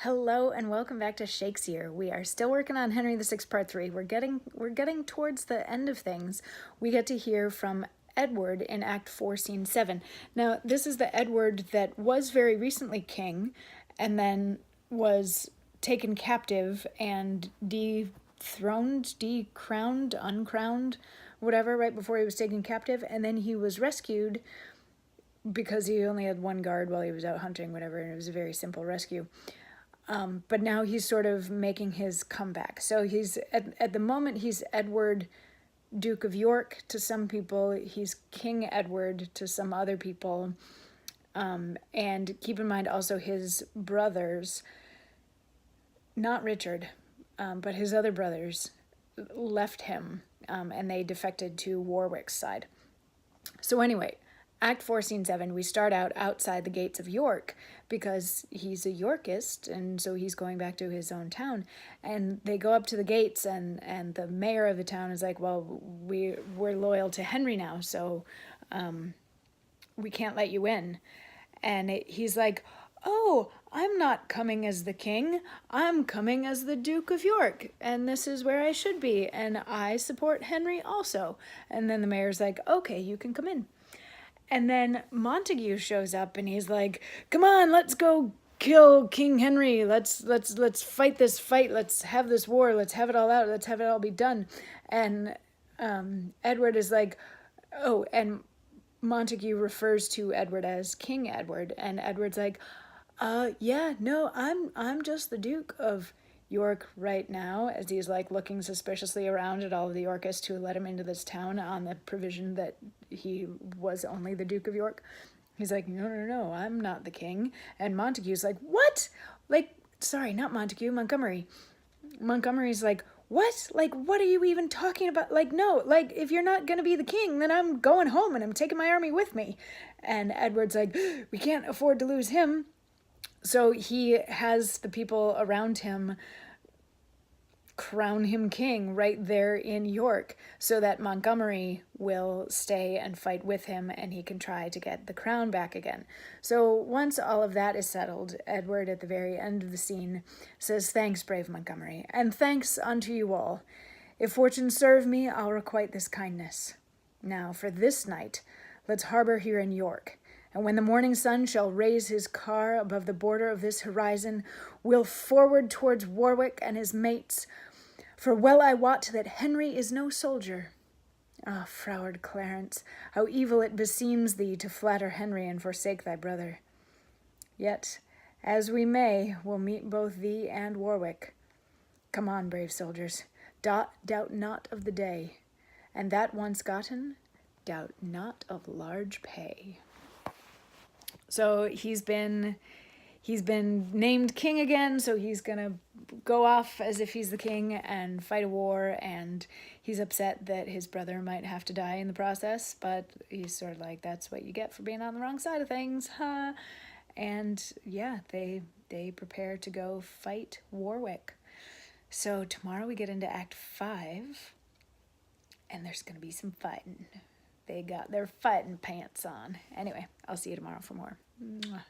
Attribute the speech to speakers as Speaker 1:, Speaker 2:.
Speaker 1: Hello and welcome back to Shakesyear. We are still working on Henry VI Part 3. We're getting towards the end of things. We get to hear from Edward in Act 4, Scene 7. Now, this is the Edward that was very recently king and then was taken captive and dethroned, decrowned, uncrowned, whatever, right before he was taken captive. And then he was rescued because he only had one guard while he was out hunting, whatever, and it was a very simple rescue. But now he's sort of making his comeback. So he's at the moment he's Edward, Duke of York to some people. He's King Edward to some other people. And keep in mind also his brothers, not Richard, but his other brothers left him, and they defected to Warwick's side. So anyway, Act 4, Scene 7, we start out outside the gates of York because he's a Yorkist, and so he's going back to his own town. And they go up to the gates, and the mayor of the town is like, well, we're loyal to Henry now, so we can't let you in. And he's like, oh, I'm not coming as the king. I'm coming as the Duke of York, and this is where I should be, and I support Henry also. And then the mayor's like, okay, you can come in. And then Montague shows up and he's like, come on, let's go kill King Henry. Let's fight this fight. Let's have this war. Let's have it all out. Let's have it all be done. And Edward is like, oh, and Montague refers to Edward as King Edward. And Edward's like, yeah, no, I'm just the Duke of York right now, as he's like looking suspiciously around at all of the Yorkists who let him into this town on the provision that he was only the Duke of York. He's like, no, I'm not the king. And Montague's like, what? Like, sorry, not Montague, Montgomery. Montgomery's like, what? Like, what are you even talking about? Like, no, like, if you're not gonna be the king, then I'm going home and I'm taking my army with me. And Edward's like, we can't afford to lose him. So he has the people around him crown him king right there in York so that Montgomery will stay and fight with him and he can try to get the crown back again. So once all of that is settled, Edward at the very end of the scene says, thanks, brave Montgomery, and thanks unto you all. If fortune serve me, I'll requite this kindness. Now for this night, let's harbor here in York. And when the morning sun shall raise his car above the border of this horizon, we'll forward towards Warwick and his mates. For well I wot that Henry is no soldier. Ah, froward Clarence, how evil it beseems thee to flatter Henry and forsake thy brother. Yet, as we may, we'll meet both thee and Warwick. Come on, brave soldiers, doubt not of the day, and that once gotten, doubt not of large pay. So he's been named king again, so he's gonna go off as if he's the king and fight a war, and he's upset that his brother might have to die in the process, but he's sort of like, that's what you get for being on the wrong side of things, huh? And yeah, they prepare to go fight Warwick. So tomorrow we get into Act 5, and there's gonna be some fighting. They got their fighting pants on. Anyway, I'll see you tomorrow for more. Mwah.